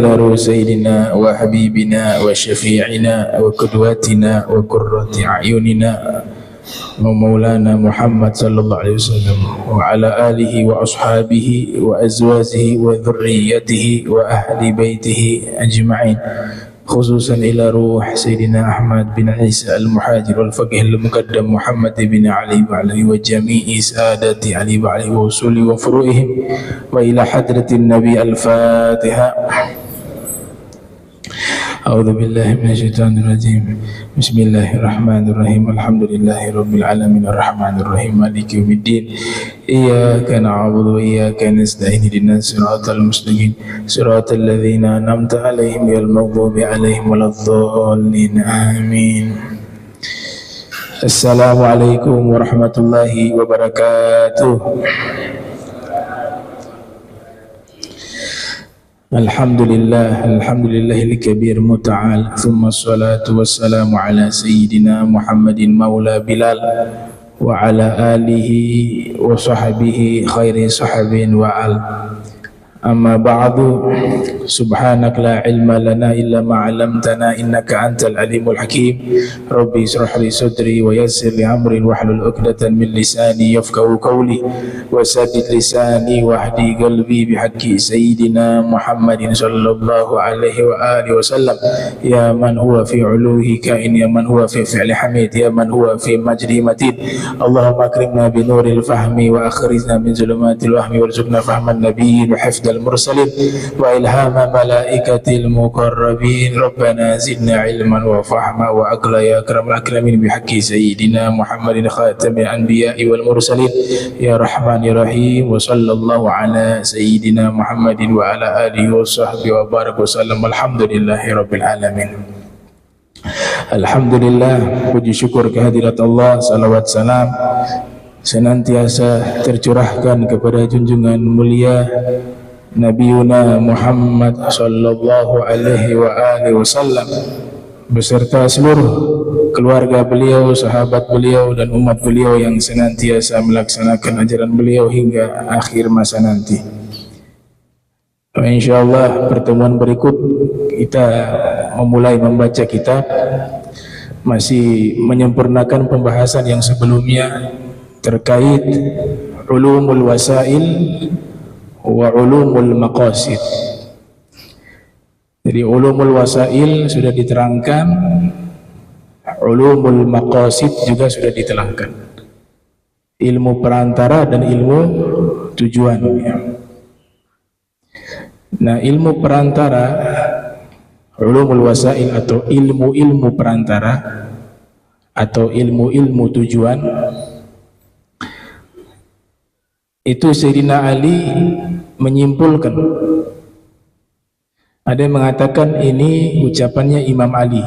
إلى روح سيدنا وحبيبنا وشفيعنا وقدوتنا وقرة أعيننا ومولانا محمد صلى الله عليه وسلم وعلى آله وأصحابه وأزواجه وذريته وأهل بيته أجمعين، خصوصا إلى روح سيدنا أحمد بن عيسى المحاجر والفقيه المقدم محمد بن علي بعلي وجميع سادة علي بعلي وصول وفروعهم، وإلى حضرة النبي. الفاتحة. أعوذ بالله من الشيطان الرجيم. بسم الله الرحمن الرحيم. الحمد لله رب العالمين الرحمن الرحيم مالك يوم الدين. إياك نعبد وإياك نستعين اهدنا الصراط المستقيم صراط الذين أنعمت عليهم غير المغضوب عليهم ولا الضالين آمين. السلام عليكم ورحمة الله وبركاته. Alhamdulillahil kabir muta'al, thumma salatu wassalamu ala sayyidina Muhammadin maula Bilal wa ala alihi wa sahbihi khairi sahabin wa al. Amma ba'du, subhanak la ilma lana illa ma 'allamtana innaka antal alimul hakim. Rabbi israh li sadri wa yassir li amri wahlul 'uqdatan min lisani yafqahu qawli wa saddid lisani wahdi qalbi bihaqqi sayyidina Muhammadin sallallahu alaihi wa alihi wasallam. Ya man huwa fi 'uluhi kain, ya man huwa fi fi'li hamid, ya man huwa fi majri matid. Allahumma akrimna bi nuril fahmi wa akhrijna min zulumatil wahmi warzuqna fahman nabiyyin wa hifdal المرسلين وإلهام ملائكة المقربين. ربنا زدنا علما وفهما وعقلا يا أكرم الأكرمين بحق سيدنا محمد خاتم الأنبياء والمرسلين يا رحمن يا رحيم. وصلى الله على سيدنا محمد وعلى آله وصحبه وبارك وسلم. الحمد لله رب العالمين. Alhamdulillah, puji syukur kehadirat Allah, salawat salam senantiasa tercurahkan kepada junjungan mulia Nabiuna Muhammad sallallahu alaihi wa alihi wasallam beserta seluruh keluarga beliau, sahabat beliau dan umat beliau yang senantiasa melaksanakan ajaran beliau hingga akhir masa nanti. Insyaallah pertemuan berikut kita memulai membaca kitab, masih menyempurnakan pembahasan yang sebelumnya terkait ulumul wasail wa ulumul maqasid. Jadi ulumul wasail sudah diterangkan, ulumul maqasid juga sudah diterangkan. Ilmu perantara dan ilmu tujuan. Nah, ilmu perantara, ulumul wasail atau ilmu-ilmu perantara atau ilmu-ilmu tujuan, itu Sayyidina Ali menyimpulkan. Ada yang mengatakan ini ucapannya Imam Ali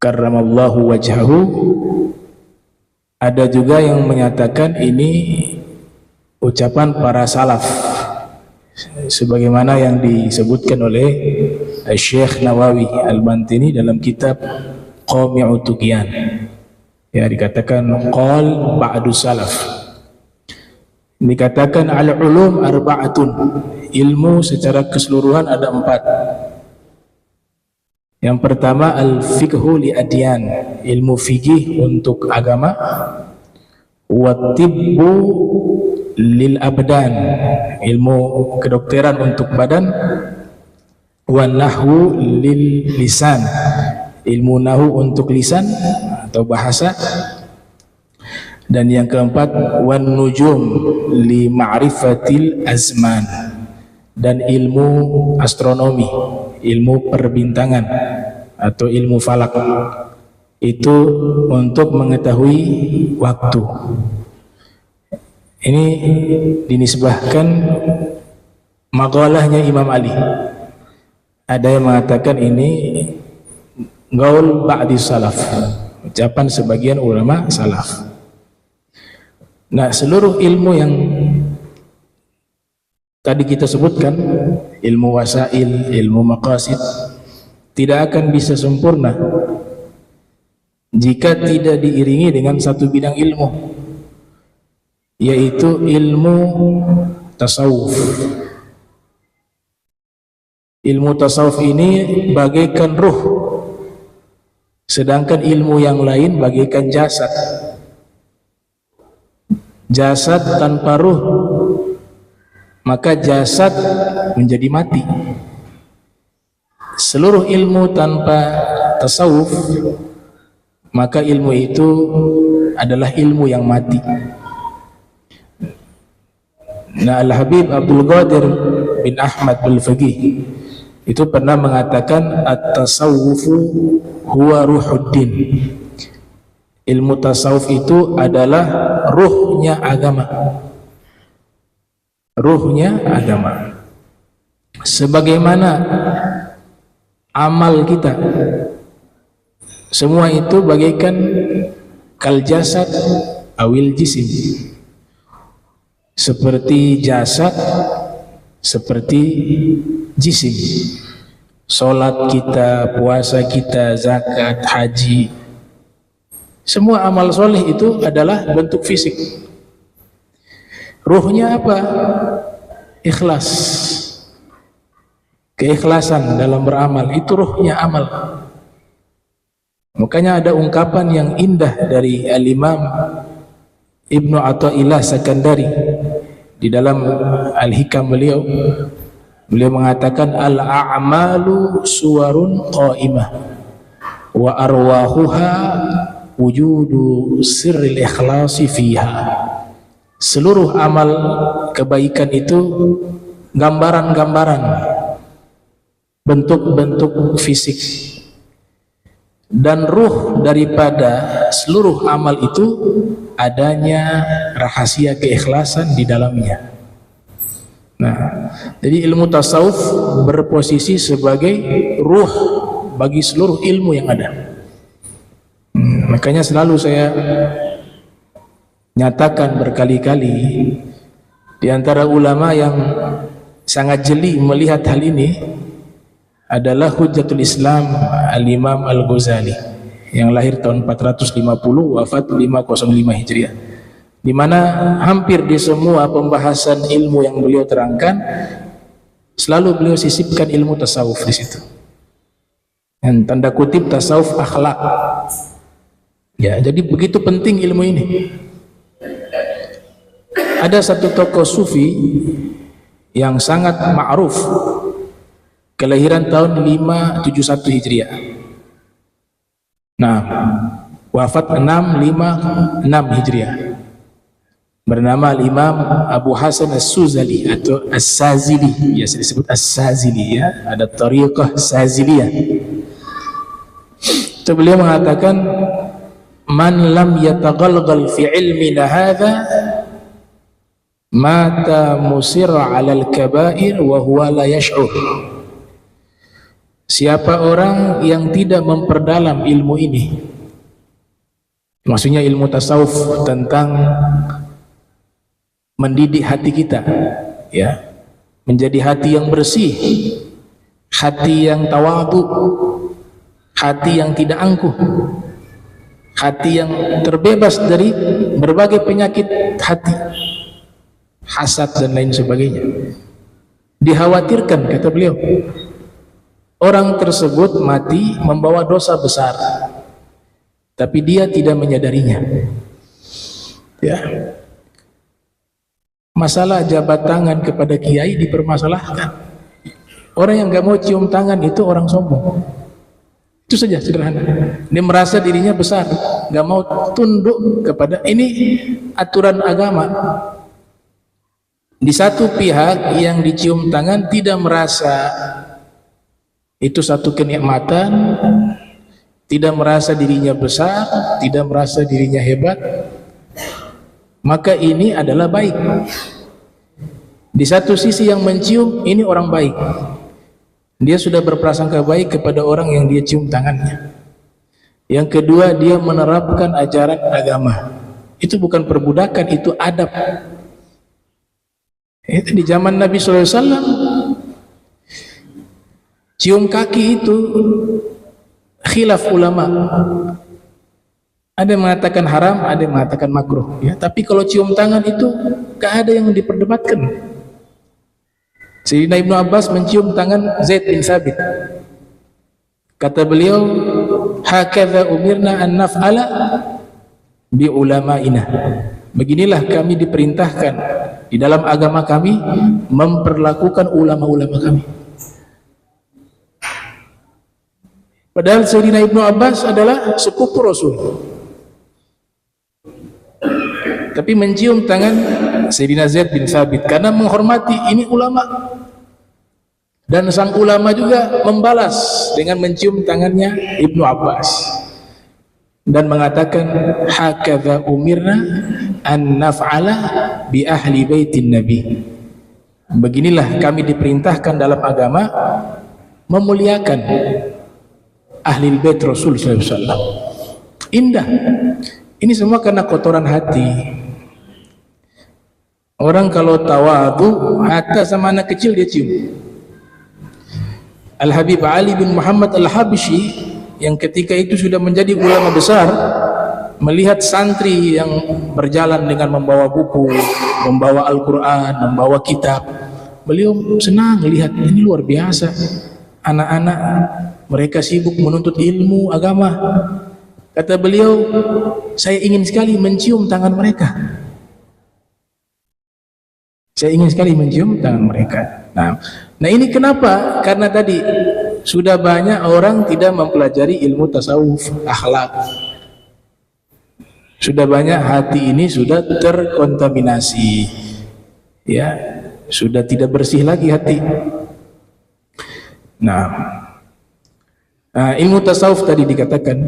karramallahu wajhahu. Ada juga yang menyatakan ini ucapan para salaf, sebagaimana yang disebutkan oleh Syekh Nawawi Al-Bantini dalam kitab Qami'ut Tughyan. Ya, dikatakan qal ba'du salaf. Dikatakan al-ulum arba'atun, ilmu secara keseluruhan ada 4. Yang pertama al-fiqhu li adyan, ilmu fikih untuk agama. Wa tibbu lil abdan, ilmu kedokteran untuk badan. Wa nahwu lil lisan, ilmu nahu untuk lisan atau bahasa. Dan yang keempat wan nujum li ma'rifatil azman, dan ilmu astronomi, ilmu perbintangan atau ilmu falak, itu untuk mengetahui waktu. Ini dinisbahkan maqalahnya Imam Ali. Ada yang mengatakan ini gaul ba'di salaf, ucapan sebagian ulama salaf. Nah, seluruh ilmu yang tadi kita sebutkan, ilmu wasail, ilmu maqasid, tidak akan bisa sempurna jika tidak diiringi dengan satu bidang ilmu, yaitu ilmu tasawuf. Ilmu tasawuf ini bagaikan ruh, sedangkan ilmu yang lain bagaikan jasad. Jasad tanpa ruh, maka jasad menjadi mati. Seluruh ilmu tanpa tasawuf, maka ilmu itu adalah ilmu yang mati. Nah, Al-Habib Abdul Qadir bin Ahmad Al-Faqih itu pernah mengatakan at-tasawwufu huwa ruhuddin. Ilmu tasawuf itu adalah ruhnya agama. Ruhnya agama. Sebagaimana amal kita, semua itu bagaikan kal jasad awil jisim. Seperti jasad, seperti jisim. Salat kita, puasa kita, zakat, haji, semua amal soleh itu adalah bentuk fisik. Ruhnya apa? Ikhlas. Keikhlasan dalam beramal, itu ruhnya amal. Makanya ada ungkapan yang indah dari Al-Imam Ibnu Athaillah Sakandari di dalam Al-Hikam beliau mengatakan al-a'malu suwarun qa'imah wa arwahuha wujudu sirril ikhlasi fiha. Seluruh amal kebaikan itu gambaran-gambaran, bentuk-bentuk fisik, dan ruh daripada seluruh amal itu adanya rahasia keikhlasan di dalamnya. Nah, jadi ilmu tasawuf berposisi sebagai ruh bagi seluruh ilmu yang ada. Makanya selalu saya nyatakan berkali-kali, di antara ulama yang sangat jeli melihat hal ini adalah Hujjatul Islam Al-Imam Al-Ghazali yang lahir tahun 450, wafat 505 Hijriah, di mana hampir di semua pembahasan ilmu yang beliau terangkan selalu beliau sisipkan ilmu tasawuf di situ. Dan tanda kutip tasawuf akhlak. Ya, jadi begitu penting ilmu ini. Ada satu tokoh sufi yang sangat ma'ruf, kelahiran tahun 571 Hijriah. Nah, wafat 656 Hijriah. Bernama Imam Abu Hasan As-Suzali atau As-Sazili, ya disebut As-Sazili, ya, ada tariqah Saziliyah. Itu beliau mengatakan, man lam yataghalghal fi ilmina hadha mata musirra 'alal kabair wa huwa la yash'ur. Siapa orang yang tidak memperdalam ilmu ini, maksudnya ilmu tasawuf tentang mendidik hati kita, ya, menjadi hati yang bersih, hati yang tawadhu, hati yang tidak angkuh, hati yang terbebas dari berbagai penyakit hati, hasad dan lain sebagainya. Dikhawatirkan, kata beliau, orang tersebut mati membawa dosa besar, tapi dia tidak menyadarinya. Ya, masalah jabat tangan kepada kiai dipermasalahkan. Orang yang gak mau cium tangan itu orang sombong. Itu saja, sederhana. Dia merasa dirinya besar, gak mau tunduk kepada ini aturan agama. Di satu pihak yang dicium tangan tidak merasa itu satu kenikmatan, tidak merasa dirinya besar, tidak merasa dirinya hebat, maka ini adalah baik. Di satu sisi yang mencium ini orang baik, dia sudah berprasangka baik kepada orang yang dia cium tangannya. Yang kedua, dia menerapkan ajaran agama. Itu bukan perbudakan, itu adab. Itu di zaman Nabi SAW, cium kaki itu khilaf ulama. Ada yang mengatakan haram, ada yang mengatakan makruh, ya. Tapi kalau cium tangan itu gak ada yang diperdebatkan. Sayyidina Ibnu Abbas mencium tangan Zaid bin Thabit. Kata beliau, hakadha umirna an naf'ala bi ulama'ina. Beginilah kami diperintahkan di dalam agama kami memperlakukan ulama-ulama kami. Padahal Sayyidina Ibnu Abbas adalah sepupu Rasul, tapi mencium tangan Sayyidina Zaid bin Thabit karena menghormati ini ulama. Dan sang ulama juga membalas dengan mencium tangannya Ibnu Abbas dan mengatakan, hakadha umirna an naf'ala bi ahli baitin nabi. Beginilah kami diperintahkan dalam agama memuliakan ahli bait Rasul sallallahu alaihi wasallam. Indah. Ini semua karena kotoran hati. Orang kalau tawadhu, hatta sama anak kecil dia cium. Al-Habib Ali bin Muhammad Al-Habsyi yang ketika itu sudah menjadi ulama besar, melihat santri yang berjalan dengan membawa buku, membawa Al-Quran, membawa kitab, beliau senang melihat ini luar biasa. Anak-anak mereka sibuk menuntut ilmu agama. Kata beliau, saya ingin sekali mencium tangan mereka. Saya ingin sekali mencium tangan mereka. Nah ini kenapa? Karena tadi sudah banyak orang tidak mempelajari ilmu tasawuf, akhlak. Sudah banyak hati ini sudah terkontaminasi, ya, sudah tidak bersih lagi hati. Nah, ilmu tasawuf tadi dikatakan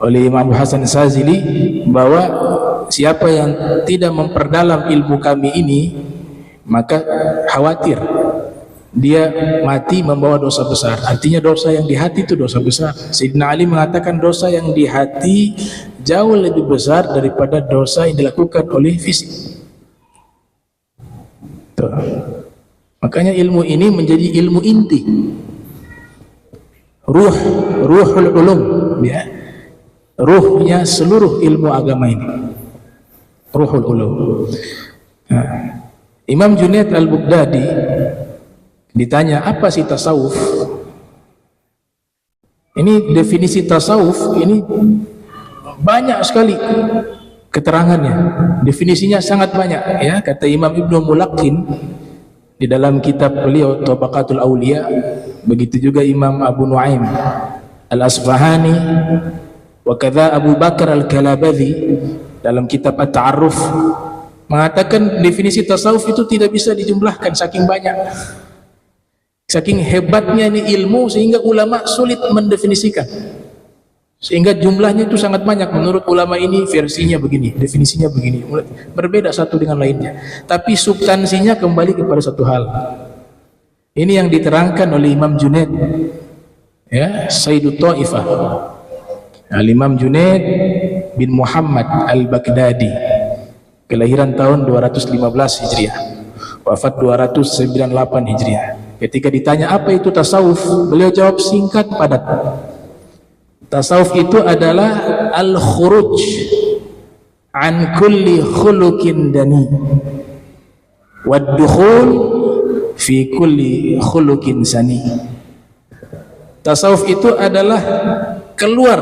oleh Imam Hasan Sazili bahwa siapa yang tidak memperdalam ilmu kami ini, maka khawatir dia mati membawa dosa besar. Artinya dosa yang di hati itu dosa besar. Sayyidina Ali mengatakan dosa yang di hati jauh lebih besar daripada dosa yang dilakukan oleh fisik. Tuh. Makanya ilmu ini menjadi ilmu inti, ruhul ulum, ya, ruhnya seluruh ilmu agama ini, ruhul ulum. Nah, Imam Junaid Al-Baghdadi ditanya apa sih tasawuf? Ini definisi tasawuf ini banyak sekali keterangannya, definisinya sangat banyak, ya. Kata Imam Ibnu Mulaqqin di dalam kitab beliau Tabaqatul Auliya, begitu juga Imam Abu Nuaim Al-Asfahani, wa kadza Abu Bakar Al-Kalabadhi dalam kitab At-Ta'arruf mengatakan definisi tasawuf itu tidak bisa dijumlahkan, saking banyak, saking hebatnya ini ilmu sehingga ulama sulit mendefinisikan, sehingga jumlahnya itu sangat banyak. Menurut ulama ini versinya begini, definisinya begini, berbeda satu dengan lainnya, tapi substansinya kembali kepada satu hal. Ini yang diterangkan oleh Imam Junaid, ya, Sayyidut Taifah, Al-Imam Junaid bin Muhammad Al-Baghdadi, kelahiran tahun 215 Hijriah, wafat 298 Hijriah. Ketika ditanya apa itu tasawuf, beliau jawab singkat padat. Tasawuf itu adalah al-khuruj an kulli khuluqin dani wad-dukhul fi kulli khuluqin sani. Tasawuf itu adalah keluar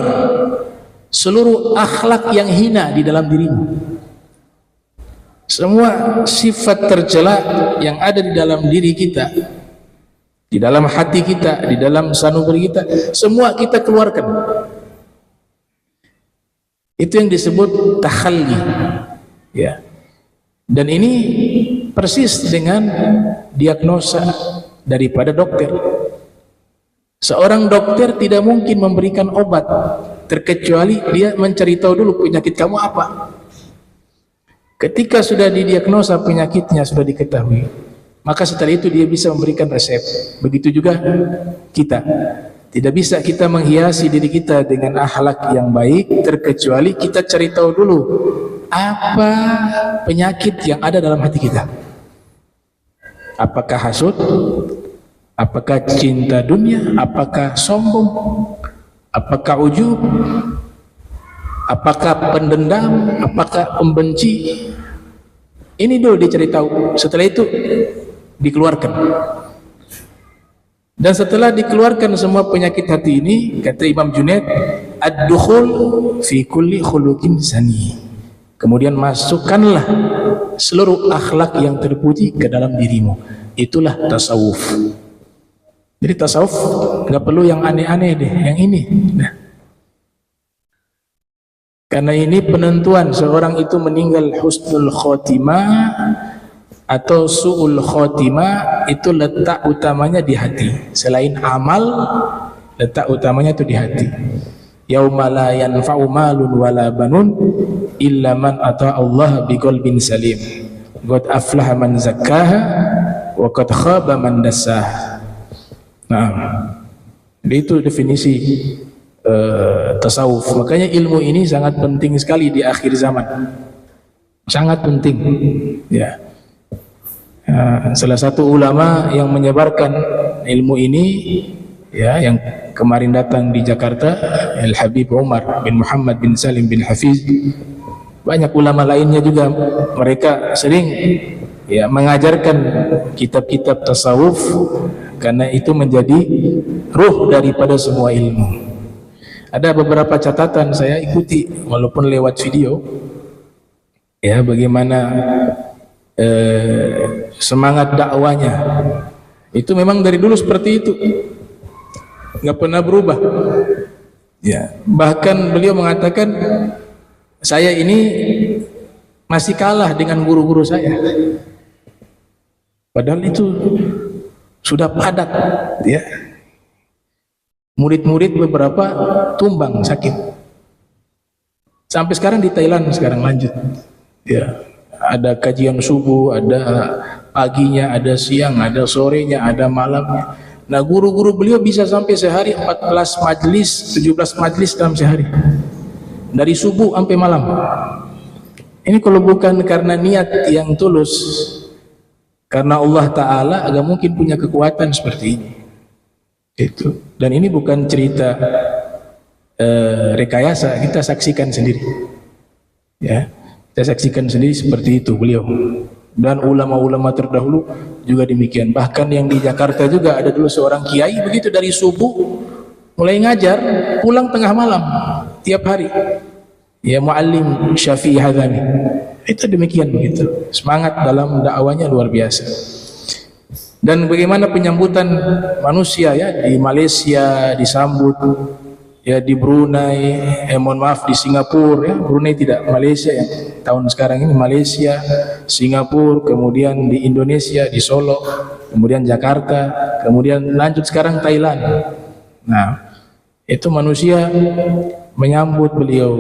seluruh akhlak yang hina di dalam dirimu. Semua sifat tercela yang ada di dalam diri kita, di dalam hati kita, di dalam sanubari kita, semua kita keluarkan. Itu yang disebut takhalli, ya. Dan ini persis dengan diagnosa daripada dokter. Seorang dokter tidak mungkin memberikan obat terkecuali dia mencari tahu dulu penyakit kamu apa. Ketika sudah didiagnosa penyakitnya, sudah diketahui, maka setelah itu dia bisa memberikan resep. Begitu juga kita. Tidak bisa kita menghiasi diri kita dengan akhlak yang baik terkecuali kita cari tahu dulu apa penyakit yang ada dalam hati kita. Apakah hasud? Apakah cinta dunia? Apakah sombong? Apakah ujub? Apakah pendendam? Apakah pembenci? Ini dulu dicari tahu. Setelah itu dikeluarkan. Dan setelah dikeluarkan semua penyakit hati ini, kata Imam Junaid, ad-dukhul fi kulli khuluqin zani. Kemudian masukkanlah seluruh akhlak yang terpuji ke dalam dirimu. Itulah tasawuf. Jadi tasawuf nggak perlu yang aneh-aneh deh, yang ini. Nah. Karena ini penentuan seorang itu meninggal husnul khotimah atau su'ul khotimah, itu letak utamanya di hati. Selain amal, letak utamanya itu di hati. Yauma la yanfa'u malun wala banun illa man ata Allah biqalbin salim. Qad aflaha man zakkaha wa qad khaba man dassaha. Nah, itu definisi tasawuf. Makanya ilmu ini sangat penting sekali di akhir zaman. Sangat penting. Ya. Salah satu ulama yang menyebarkan ilmu ini, ya, yang kemarin datang di Jakarta, Al Habib Umar bin Muhammad bin Salim bin Hafiz. Banyak ulama lainnya juga, mereka sering ya mengajarkan kitab-kitab tasawuf karena itu menjadi ruh daripada semua ilmu. Ada beberapa catatan saya ikuti walaupun lewat video, ya, bagaimana semangat dakwanya itu memang dari dulu seperti itu, nggak pernah berubah. Ya, bahkan beliau mengatakan, saya ini masih kalah dengan guru-guru saya, padahal itu sudah padat, ya. Murid-murid beberapa tumbang sakit. Sampai sekarang di Thailand sekarang lanjut. Ya, ada kajian subuh, ada paginya, ada siang, ada sorenya, ada malamnya. Nah, guru-guru beliau bisa sampai sehari 14 majlis, 17 majlis dalam sehari. Dari subuh sampai malam. Ini kalau bukan karena niat yang tulus, karena Allah Ta'ala, agak mungkin punya kekuatan seperti ini. Itu. Dan ini bukan cerita rekayasa, kita saksikan sendiri. Ya, kita saksikan sendiri seperti itu beliau. Dan ulama-ulama terdahulu juga demikian. Bahkan yang di Jakarta juga ada dulu seorang kiai begitu, dari subuh mulai ngajar, pulang tengah malam tiap hari. Ya, Muallim Syafi'i Hadzami. Itu demikian begitu. Semangat dalam dakwanya luar biasa. Dan bagaimana penyambutan manusia, ya, di Malaysia disambut, ya, di Brunei, mohon maaf, di Singapura, ya, Brunei tidak, Malaysia yang tahun sekarang ini, Malaysia, Singapura, kemudian di Indonesia, di Solo, kemudian Jakarta, kemudian lanjut sekarang Thailand. Nah, itu manusia menyambut beliau.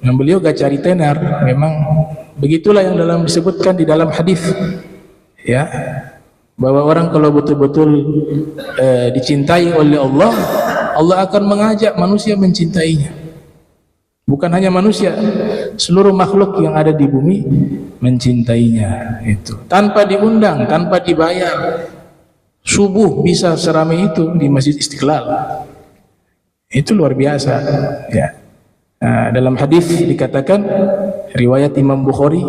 Yang beliau gak cari tenar, memang begitulah yang dalam disebutkan di dalam hadis, ya, bahwa orang kalau betul-betul dicintai oleh Allah, Allah akan mengajak manusia mencintainya. Bukan hanya manusia, seluruh makhluk yang ada di bumi mencintainya. Itu tanpa diundang, tanpa dibayar. Subuh bisa seramai itu di Masjid Istiqlal. Itu luar biasa, ya. Nah, dalam hadis dikatakan, riwayat Imam Bukhari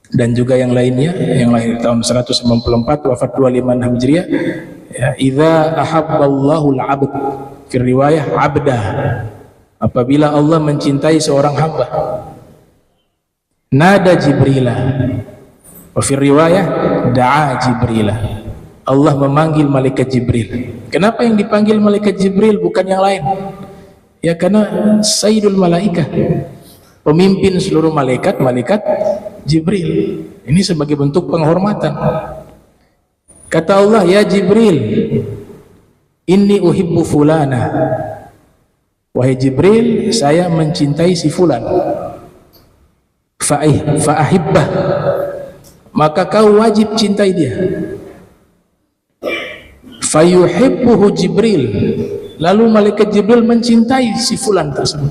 dan juga yang lainnya, yang lahir tahun 194, wafat 25 Hijriah, ya, idza ahabballahu al-'abd, fi riwayah 'abdah, apabila Allah mencintai seorang hamba, nada Jibrilah, wa fi riwayah da'a Jibrilah, Allah memanggil malaikat Jibril. Kenapa yang dipanggil malaikat Jibril bukan yang lain? Ya, karena Sayyidul Malaikah, pemimpin seluruh malaikat, malaikat Jibril. Ini sebagai bentuk penghormatan. Kata Allah, ya Jibril, inni uhibbu fulana. Wahai Jibril, saya mencintai si fulan. Fa'ahibbah, maka kau wajib cintai dia. Fayuhibbuhu Jibril, lalu malaikat Jibril mencintai si fulan tersebut.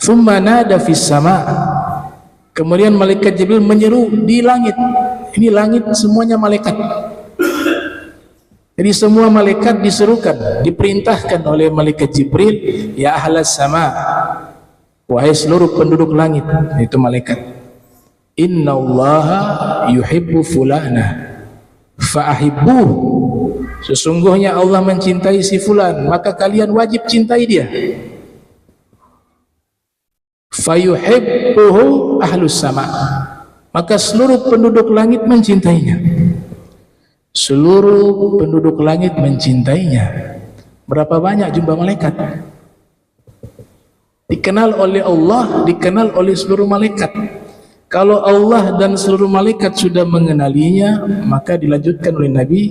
Thumma nada fis sama', kemudian malaikat Jibril menyeru di langit. Ini langit semuanya malaikat. Jadi semua malaikat diserukan, diperintahkan oleh malaikat Jibril, ya ahlas sama', wahai seluruh penduduk langit, itu malaikat. innallaha yuhibbu fulana fa'ahibbuh. Sesungguhnya Allah mencintai si fulan, maka kalian wajib cintai dia. Fayuhibbuhu ahlus sama, maka seluruh penduduk langit mencintainya. Seluruh penduduk langit mencintainya. Berapa banyak jumlah malaikat? Dikenal oleh Allah, dikenal oleh seluruh malaikat. Kalau Allah dan seluruh malaikat sudah mengenalinya, maka dilanjutkan oleh Nabi,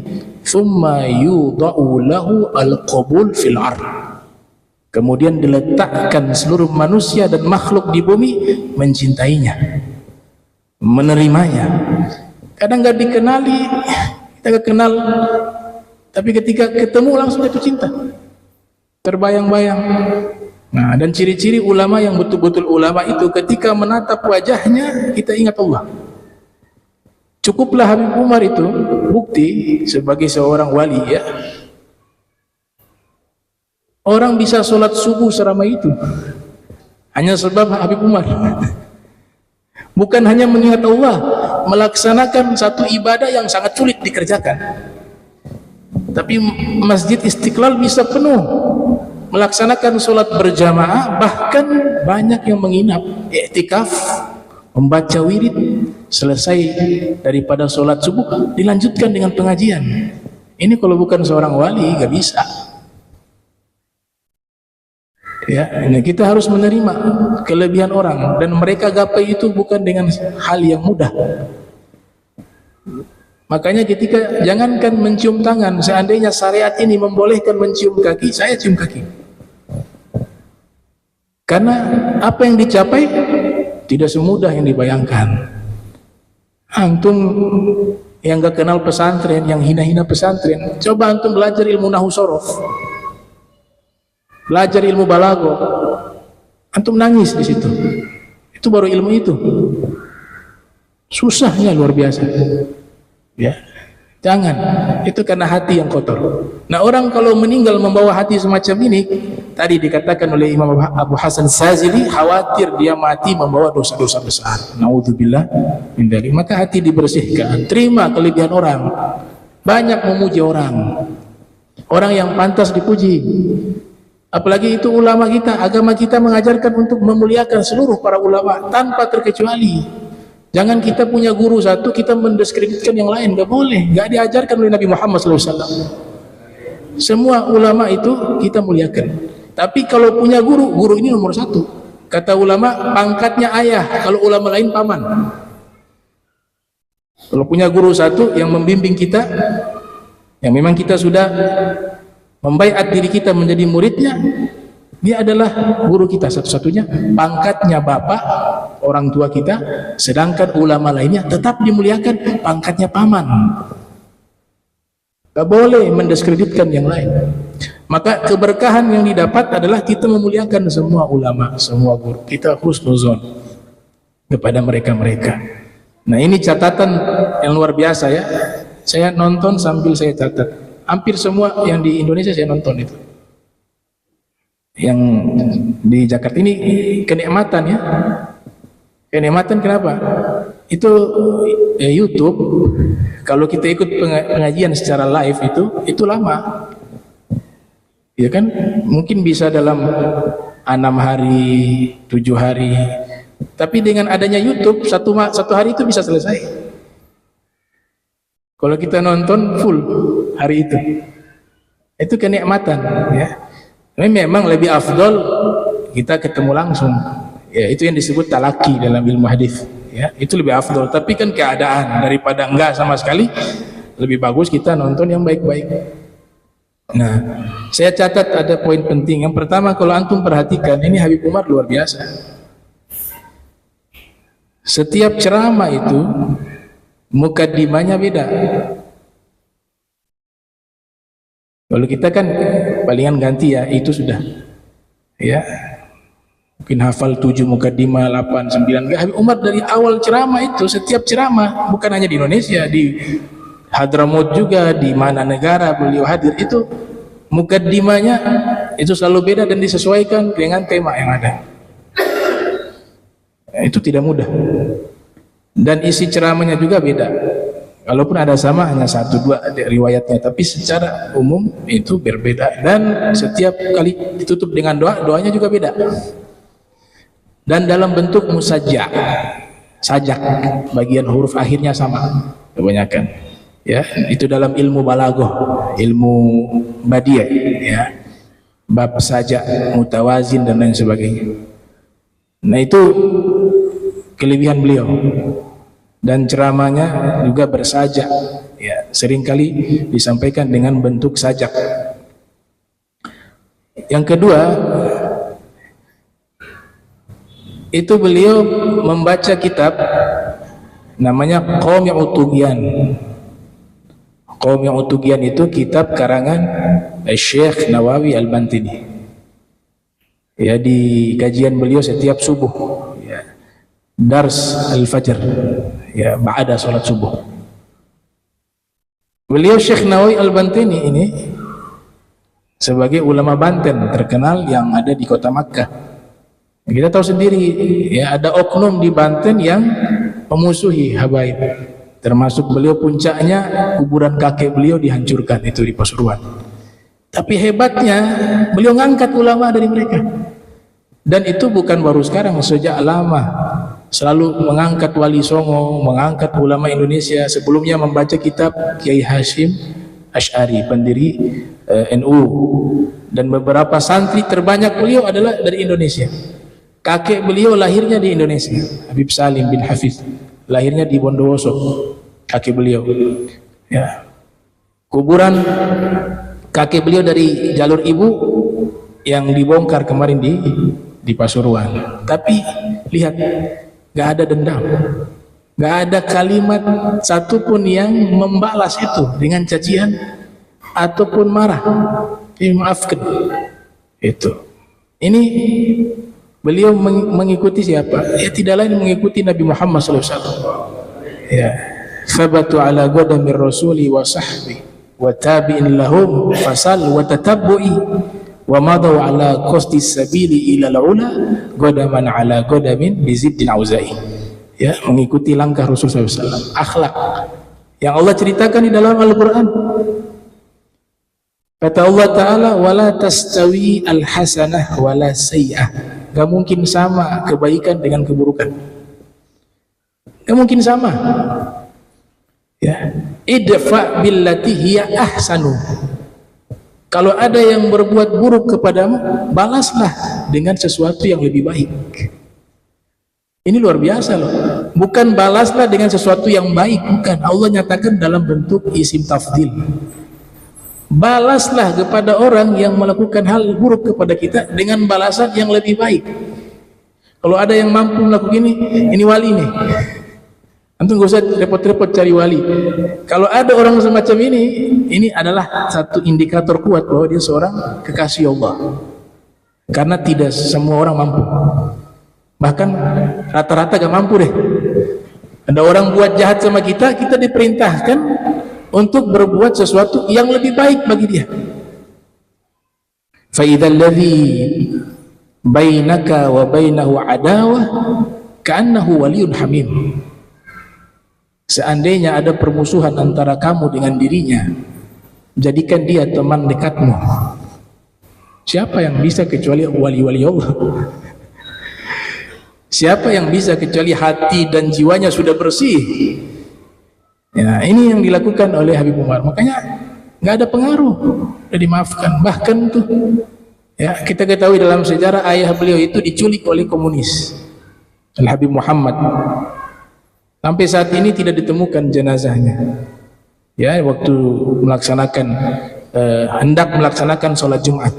thumma yudha'u lahu al-qabul fil ard. Kemudian diletakkan seluruh manusia dan makhluk di bumi mencintainya, menerimanya. Kadang nggak dikenali, kita nggak kenal, tapi ketika ketemu langsung jatuh cinta, terbayang-bayang. Nah, dan ciri-ciri ulama yang betul-betul ulama itu ketika menatap wajahnya kita ingat Allah. Cukuplah Habib Umar itu bukti sebagai seorang wali, ya. Orang bisa sholat subuh seramai itu hanya sebab Habib Umar. Bukan hanya mengingat Allah, melaksanakan satu ibadah yang sangat sulit dikerjakan, tapi Masjid Istiqlal bisa penuh, melaksanakan sholat berjamaah, bahkan banyak yang menginap, i'tikaf, membaca wirid, selesai daripada sholat subuh dilanjutkan dengan pengajian. Ini kalau bukan seorang wali gak bisa. Ya, ini kita harus menerima kelebihan orang, dan mereka gapai itu bukan dengan hal yang mudah. Makanya ketika jangankan mencium tangan, seandainya syariat ini membolehkan mencium kaki, saya cium kaki. Karena apa yang dicapai tidak semudah yang dibayangkan. Antum yang gak kenal pesantren, yang hina-hina pesantren, coba antum belajar ilmu nahwu sorof, belajar ilmu balago, antum nangis di situ. Itu baru ilmu itu. Susahnya luar biasa. Ya, jangan, itu karena hati yang kotor. Nah, orang kalau meninggal membawa hati semacam ini, tadi dikatakan oleh Imam Abu Hasan Sazili, khawatir dia mati membawa dosa-dosa besar. Naudzubillah min dzalik. Maka hati dibersihkan, terima kelebihan orang, banyak memuji orang, orang yang pantas dipuji. Apalagi itu ulama kita, agama kita mengajarkan untuk memuliakan seluruh para ulama tanpa terkecuali. Jangan kita punya guru satu, kita mendiskreditkan yang lain, gak boleh, gak diajarkan oleh Nabi Muhammad SAW. Semua ulama itu kita muliakan. Tapi kalau punya guru, guru ini nomor satu. Kata ulama, pangkatnya ayah, kalau ulama lain paman. Kalau punya guru satu yang membimbing kita, yang memang kita sudah membaiat diri kita menjadi muridnya, dia adalah guru kita satu-satunya, pangkatnya bapak, orang tua kita. Sedangkan ulama lainnya tetap dimuliakan, pangkatnya paman. Gak boleh mendiskreditkan yang lain. Maka keberkahan yang didapat adalah kita memuliakan semua ulama, semua guru. Kita husnuzon kepada mereka-mereka. Nah, ini catatan yang luar biasa, ya. Saya nonton sambil saya catat. Hampir semua yang di Indonesia saya nonton itu. Yang di Jakarta ini kenikmatan, ya. Kenikmatan kenapa? Itu YouTube, kalau kita ikut pengajian secara live itu lama. Ya kan? Mungkin bisa dalam 6 hari, 7 hari. Tapi dengan adanya YouTube, satu hari itu bisa selesai. Kalau kita nonton full hari itu kenikmatan, ya. Ini memang lebih afdol kita ketemu langsung, ya. Itu yang disebut talaki dalam ilmu hadis, ya. Itu lebih afdol. Tapi kan keadaan daripada enggak sama sekali, lebih bagus kita nonton yang baik-baik. Nah, saya catat ada poin penting. Yang pertama, kalau antum perhatikan, ini Habib Umar luar biasa. Setiap ceramah itu mukaddimahnya beda. Kalau kita kan palingan ganti, ya, itu sudah, ya, mungkin hafal 7 mukaddimah, 8, 9. Habib Umar dari awal ceramah itu, setiap ceramah, bukan hanya di Indonesia, di Hadramaut juga, di mana negara beliau hadir, itu mukaddimahnya itu selalu beda dan disesuaikan dengan tema yang ada. Itu tidak mudah. dan isi ceramahnya juga beda. Kalaupun ada sama hanya 1-2 riwayatnya, tapi secara umum itu berbeda, dan setiap kali ditutup dengan doa, doanya juga beda. Dan dalam bentuk musajjah, sajak, bagian huruf akhirnya sama kebanyakan. Ya, itu dalam ilmu balaghah, ilmu badi', ya. Bab sajak, mutawazin dan lain sebagainya. Nah, itu kelebihan beliau. Dan ceramahnya juga bersajak, ya, seringkali disampaikan dengan bentuk sajak. Yang kedua, itu beliau membaca kitab namanya Qawmi'ut Tughyan. Qawmi'ut Tughyan itu kitab karangan Syekh Nawawi Al-Bantini. Ya, di kajian beliau setiap subuh, ya, Dars Al-Fajr, ya, ba'da salat subuh. Beliau Syekh Nawawi Al-Bantini ini sebagai ulama Banten terkenal yang ada di kota Makkah. Kita tahu sendiri, ya, ada oknum di Banten yang memusuhi habaib. Termasuk beliau puncaknya kuburan kakek beliau dihancurkan itu di Pasuruan. Tapi hebatnya beliau ngangkat ulama dari mereka. Dan itu bukan baru sekarang, sejak lama selalu mengangkat Wali Songo, mengangkat ulama Indonesia. Sebelumnya membaca kitab Kiai Hashim Asy'ari, pendiri NU, dan beberapa santri terbanyak beliau adalah dari Indonesia. Kakek beliau lahirnya di Indonesia, Habib Salim bin Hafiz, lahirnya di Bondowoso, kakek beliau. Ya. Kuburan kakek beliau dari jalur ibu yang dibongkar kemarin di Pasuruan. Tapi lihat, gak ada dendam, gak ada kalimat satupun yang membalas itu dengan cacian ataupun marah. Maafkan itu. Ini beliau mengikuti siapa? Ya, tidak lain mengikuti Nabi Muhammad SAW. Ya, sabatu ala qadamir rasuli wa sahbi wa tabi'in lahum fasal wa tatabbu'i wa madaw ala qasdis sabili ila al-ula qadaman ala qadamin biziddin auzai. Ya, mengikuti langkah Rasul SAW, akhlak yang Allah ceritakan di dalam Al-Quran. Kata Allah Ta'ala, wala tastawi al-hasanah wala sayyi'ah. Gak mungkin sama kebaikan dengan keburukan, gak mungkin sama. Ya, idfa billati hiya ahsanu. Kalau ada yang berbuat buruk kepadamu, balaslah dengan sesuatu yang lebih baik. Ini luar biasa loh. Bukan balaslah dengan sesuatu yang baik, bukan. Allah nyatakan dalam bentuk isim tafdil. Balaslah kepada orang yang melakukan hal buruk kepada kita dengan balasan yang lebih baik. Kalau ada yang mampu melakukan ini wali nih. Antum gak usah repot-repot cari wali. Kalau ada orang semacam ini adalah satu indikator kuat bahwa dia seorang kekasih Allah. Karena tidak semua orang mampu. Bahkan rata-rata gak mampu deh. Ada orang buat jahat sama kita, kita diperintahkan untuk berbuat sesuatu yang lebih baik bagi dia. Fa idzal ladzi bainaka wa bainahu adawah ka'annahu waliyyun hamim. Seandainya ada permusuhan antara kamu dengan dirinya, jadikan dia teman dekatmu. Siapa yang bisa kecuali wali-wali Allah? Siapa yang bisa kecuali hati dan jiwanya sudah bersih? Ya, ini yang dilakukan oleh Habib Umar. Makanya nggak ada pengaruh, sudah dimaafkan. Bahkan tuh, ya, kita ketahui dalam sejarah ayah beliau itu diculik oleh komunis, Al Habib Muhammad. Sampai saat ini tidak ditemukan jenazahnya. Ya, waktu melaksanakan hendak melaksanakan sholat Jumat.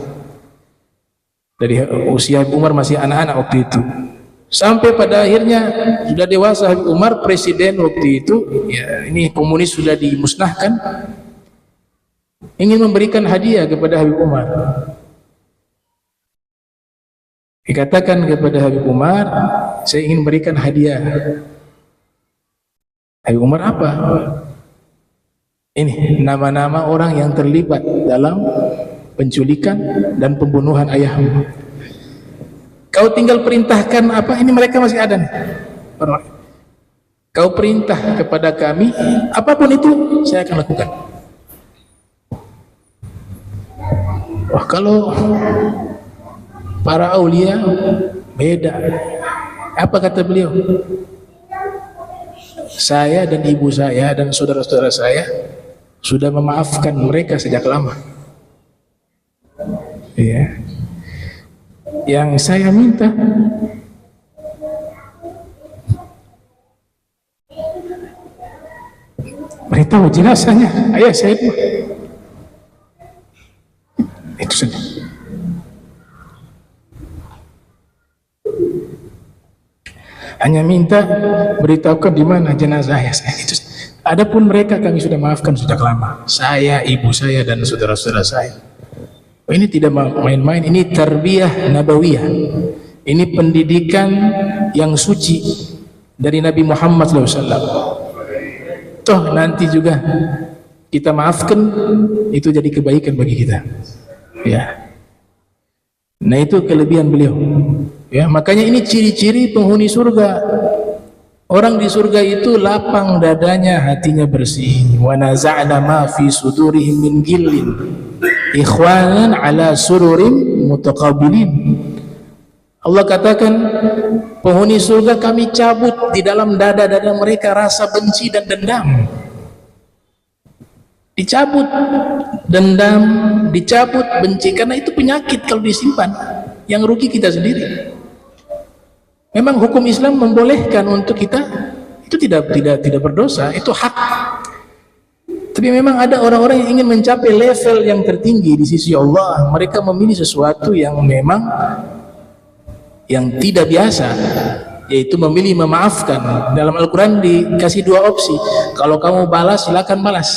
Dari usia Habib Umar masih anak-anak waktu itu. Sampai pada akhirnya sudah dewasa Habib Umar, presiden waktu itu, ya, ini komunis sudah dimusnahkan, ingin memberikan hadiah kepada Habib Umar. Dikatakan kepada Habib Umar, saya ingin memberikan hadiah. Habib Umar apa? Ini nama-nama orang yang terlibat dalam penculikan dan pembunuhan ayahmu. Kau tinggal perintahkan apa? Ini mereka masih ada nih. kau perintah kepada kami, apapun itu saya akan lakukan. Wah, kalau para aulia beda. Apa kata beliau? Saya dan ibu saya dan saudara-saudara saya sudah memaafkan mereka sejak lama. Ya. Yang saya minta beritahu jenazahnya, ayah saya itu. Itu saja. Hanya minta beritahukan di mana jenazah ayah saya itu. Adapun mereka kami sudah maafkan sejak lama. Saya, ibu saya dan saudara-saudara saya. Ini tidak main-main, ini tarbiyah nabawiyah. Ini pendidikan yang suci dari Nabi Muhammad SAW. Toh nanti juga kita maafkan, itu jadi kebaikan bagi kita. Ya. Nah, itu kelebihan beliau. Ya, makanya ini ciri-ciri penghuni surga. Orang di surga itu lapang dadanya, hatinya bersih. Wa naza'na ma fi sudurihim min ghillin ikhwanan ala sururin mutaqabilin. Allah katakan, penghuni surga kami cabut di dalam dada-dada mereka rasa benci dan dendam. Dicabut dendam, dicabut benci, karena itu penyakit kalau disimpan, yang rugi kita sendiri. Memang hukum Islam membolehkan untuk kita, itu tidak berdosa, itu hak. Tapi memang ada orang-orang yang ingin mencapai level yang tertinggi di sisi Allah. Mereka memilih sesuatu yang memang yang tidak biasa, yaitu memilih memaafkan. Dalam Al-Quran dikasih dua opsi. Kalau kamu balas, silakan balas.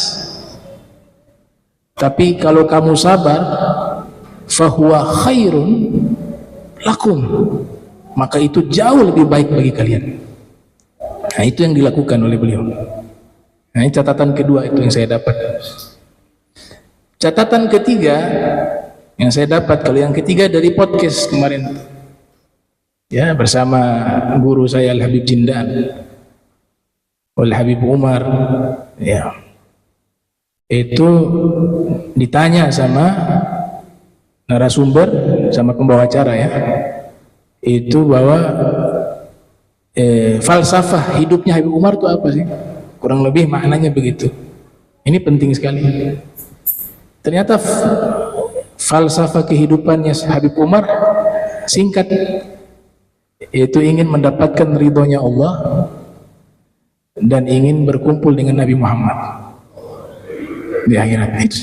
Tapi kalau kamu sabar, fahuwa khairun lakum, maka itu jauh lebih baik bagi kalian. Nah, itu yang dilakukan oleh beliau. Nah, ini catatan kedua itu yang saya dapat. Catatan ketiga yang saya dapat, kalau yang ketiga dari podcast kemarin, ya, bersama guru saya Al-Habib Jindan, Al-Habib Umar, ya, itu ditanya sama narasumber, sama pembawa acara, ya, itu bahwa falsafah hidupnya Habib Umar itu apa sih? Kurang lebih maknanya begitu. Ini penting sekali. Ternyata falsafah kehidupannya Habib Umar singkat, yaitu ingin mendapatkan ridhonya Allah dan ingin berkumpul dengan Nabi Muhammad di akhirat. Itu.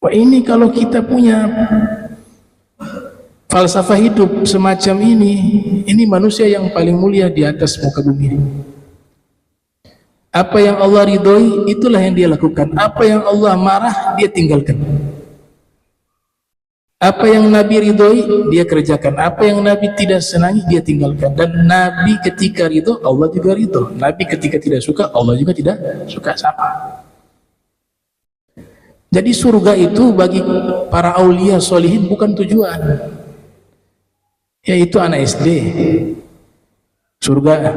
Wah, ini kalau kita punya falsafah hidup semacam ini manusia yang paling mulia di atas muka bumi. Apa yang Allah ridhoi, itulah yang dia lakukan. Apa yang Allah marah, dia tinggalkan. Apa yang Nabi ridhoi, dia kerjakan. Apa yang Nabi tidak senangi, dia tinggalkan. Dan Nabi ketika ridho, Allah juga ridho. Nabi ketika tidak suka, Allah juga tidak suka, sama. Jadi surga itu bagi para aulia solihin bukan tujuan, yaitu anak SD. Surga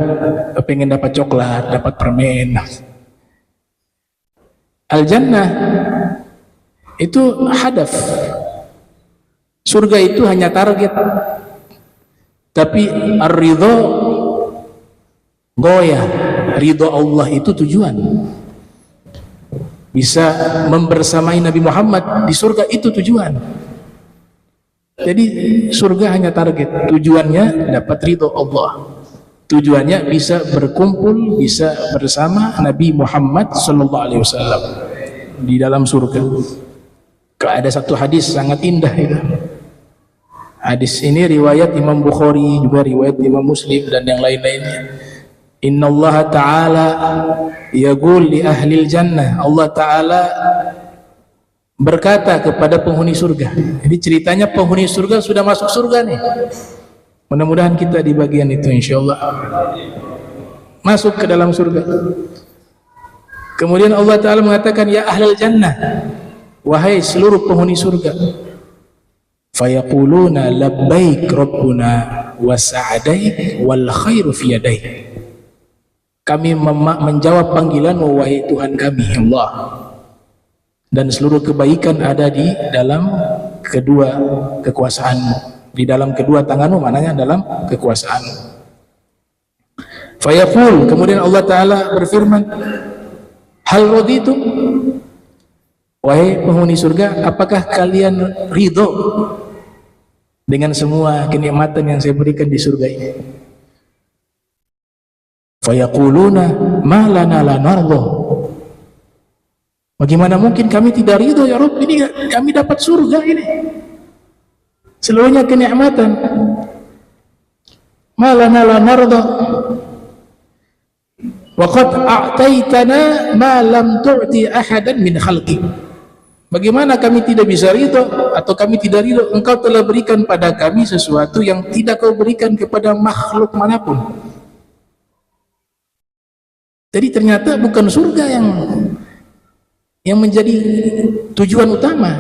pengen dapat coklat, dapat permen. Al-Jannah itu hadaf. Surga itu hanya target. Tapi ar-ridho goyah, ridho Allah itu tujuan. Bisa membersamai Nabi Muhammad di surga itu tujuan. Jadi surga hanya target, tujuannya dapat ridho Allah. Tujuannya bisa berkumpul, bisa bersama Nabi Muhammad SAW di dalam surga. Ada satu hadis sangat indah itu. Hadis ini riwayat Imam Bukhari, juga riwayat Imam Muslim dan yang lain-lainnya. Inna Allah Ta'ala yaqul li ahlil jannah. Allah Ta'ala berkata kepada penghuni surga. Jadi ceritanya penghuni surga sudah masuk surga nih. Mudah-mudahan kita di bagian itu, insyaallah masuk ke dalam surga. Kemudian Allah Ta'ala mengatakan, ya ahlal jannah, wahai seluruh penghuni surga. Fayaquluna labbaik rabbuna wa sa'adaik wal khairu fi yadaik. kami menjawab panggilan-Mu wahai Tuhan kami Allah, dan seluruh kebaikan ada di dalam kedua kekuasaan-Mu, di dalam kedua tangan-Mu, maknanya dalam kekuasaan-Mu. Fayaqul, kemudian Allah Ta'ala berfirman, hal raditum, wahai penghuni surga, apakah kalian ridho dengan semua kenikmatan yang saya berikan di surga ini? Fayaquluna ma lana la nardo, bagaimana mungkin kami tidak ridho ya Rabb, ini kami dapat surga ini, seluruhnya kenikmatan. Ma lana la nardo wa qad a'taitana ma lam tu'ti ahadan min khalqi, bagaimana kami tidak bisa ridho atau kami tidak ridho, engkau telah berikan pada kami sesuatu yang tidak kau berikan kepada makhluk manapun. Jadi ternyata bukan surga yang menjadi tujuan utama.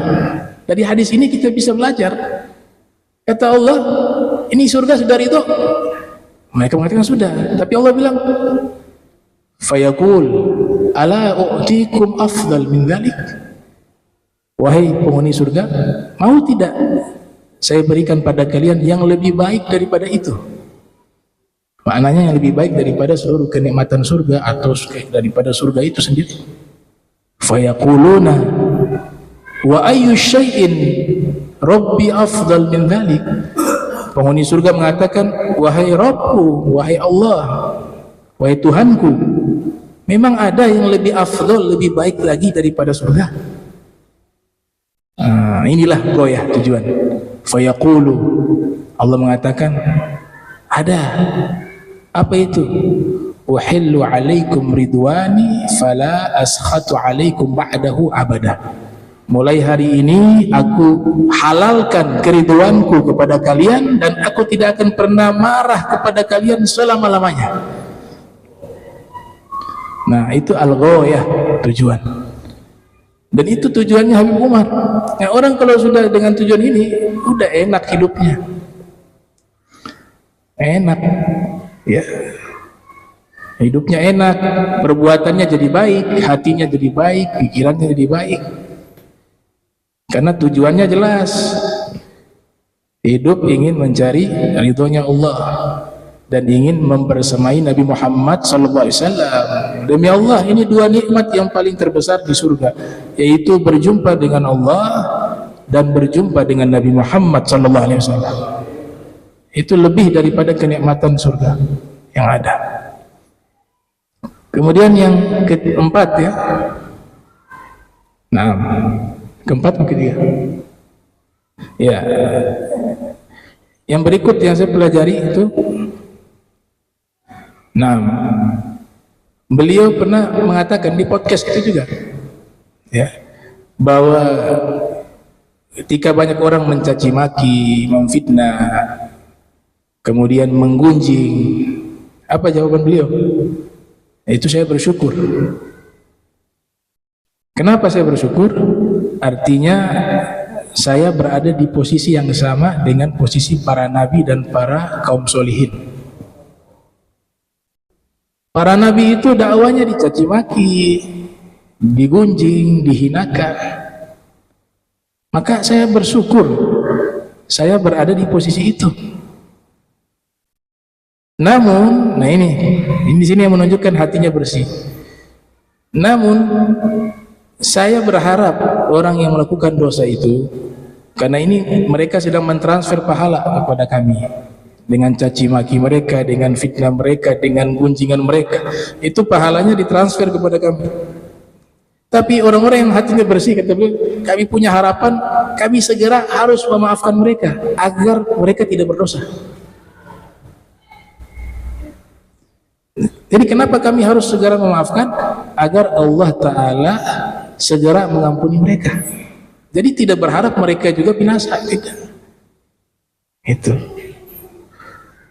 Dari hadis ini kita bisa belajar, kata Allah, ini surga sudah ridho, mereka mengatakan sudah, tapi Allah bilang fayaqul ala u'tikum afdal min dzalik, wahai penghuni surga, mau tidak saya berikan pada kalian yang lebih baik daripada itu? Maknanya yang lebih baik daripada seluruh kenikmatan surga atau daripada surga itu sendiri. Fayaquluna wa ayyu syai'in rabbi afdal min dzalik, penghuni surga mengatakan, wahai Rabbku, wahai Allah, wahai Tuhanku, memang ada yang lebih afdal, lebih baik lagi daripada surga? Inilah goyah tujuan. Fayaqulu, Allah mengatakan, ada. Apa itu? Uhillu alaikum ridwani fala askhatu alaikum ba'dahu abada, mulai hari ini aku halalkan keriduanku kepada kalian dan aku tidak akan pernah marah kepada kalian selama-lamanya. Nah, itu al-ghayah, tujuan. Dan itu tujuannya Habib Umar. Nah, orang kalau sudah dengan tujuan ini, udah enak hidupnya. Enak. Ya. Hidupnya enak, perbuatannya jadi baik, hatinya jadi baik, pikirannya jadi baik. Karena tujuannya jelas. Hidup ingin mencari ridhonya Allah dan ingin mempersemai Nabi Muhammad SAW. Demi Allah, ini dua nikmat yang paling terbesar di surga, yaitu berjumpa dengan Allah dan berjumpa dengan Nabi Muhammad SAW. Itu lebih daripada kenikmatan surga yang ada. Kemudian yang keempat, ya. Nah, keempat mungkin ya. Ya. Yang berikut yang saya pelajari itu, nah, beliau pernah mengatakan di podcast itu juga, ya, bahwa ketika banyak orang mencaci maki, memfitnah, kemudian menggunjing, apa jawaban beliau? Itu saya bersyukur. Kenapa saya bersyukur? Artinya saya berada di posisi yang sama dengan posisi para nabi dan para kaum solihin. Para nabi itu dakwanya dicaci maki, digunjing, dihinakan. Maka saya bersyukur saya berada di posisi itu. Namun, nah ini di sini yang menunjukkan hatinya bersih. Namun, saya berharap orang yang melakukan dosa itu, karena ini mereka sedang mentransfer pahala kepada kami dengan caci maki mereka, dengan fitnah mereka, dengan gunjingan mereka, itu pahalanya ditransfer kepada kami. Tapi orang-orang yang hatinya bersih, kata beliau, kami punya harapan, kami segera harus memaafkan mereka agar mereka tidak berdosa. Jadi kenapa kami harus segera memaafkan? Agar Allah Ta'ala segera mengampuni mereka. Jadi tidak berharap mereka juga binasa, tidak. Itu.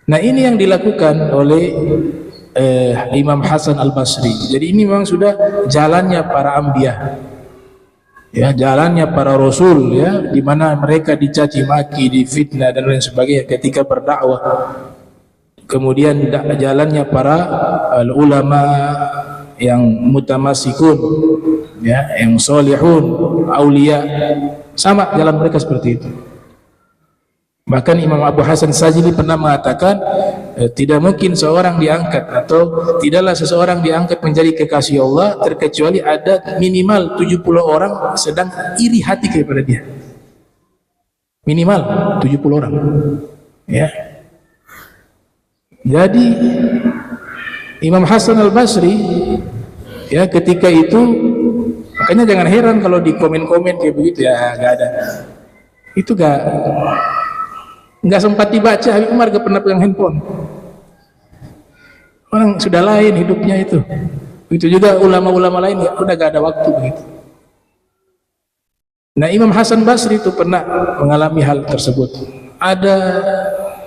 Nah, ini yang dilakukan oleh Imam Hasan Al-Basri. Jadi ini memang sudah jalannya para anbiya, ya, jalannya para rasul, ya, di mana mereka dicaci maki, difitnah dan lain sebagainya ketika berdakwah. kemudian jalannya para ulama yang mutamassikun, ya, yang solihun, aulia, sama jalan mereka seperti itu. Bahkan Imam Abu Hasan Sajili pernah mengatakan, tidak mungkin seorang diangkat atau tidaklah seseorang diangkat menjadi kekasih Allah terkecuali ada minimal 70 orang sedang iri hati kepada dia. Minimal 70 orang. Ya. Jadi Imam Hasan Al-Basri, ya, ketika itu, makanya jangan heran kalau di komen-komen kayak begitu, ya, nggak ada. Itu nggak sempat dibaca. Habib Umar gak pernah pegang handphone. Orang sudah lain hidupnya itu. Itu juga ulama-ulama lain udah gak ada waktu begitu. Nah, Imam Hasan Basri itu pernah mengalami hal tersebut. Ada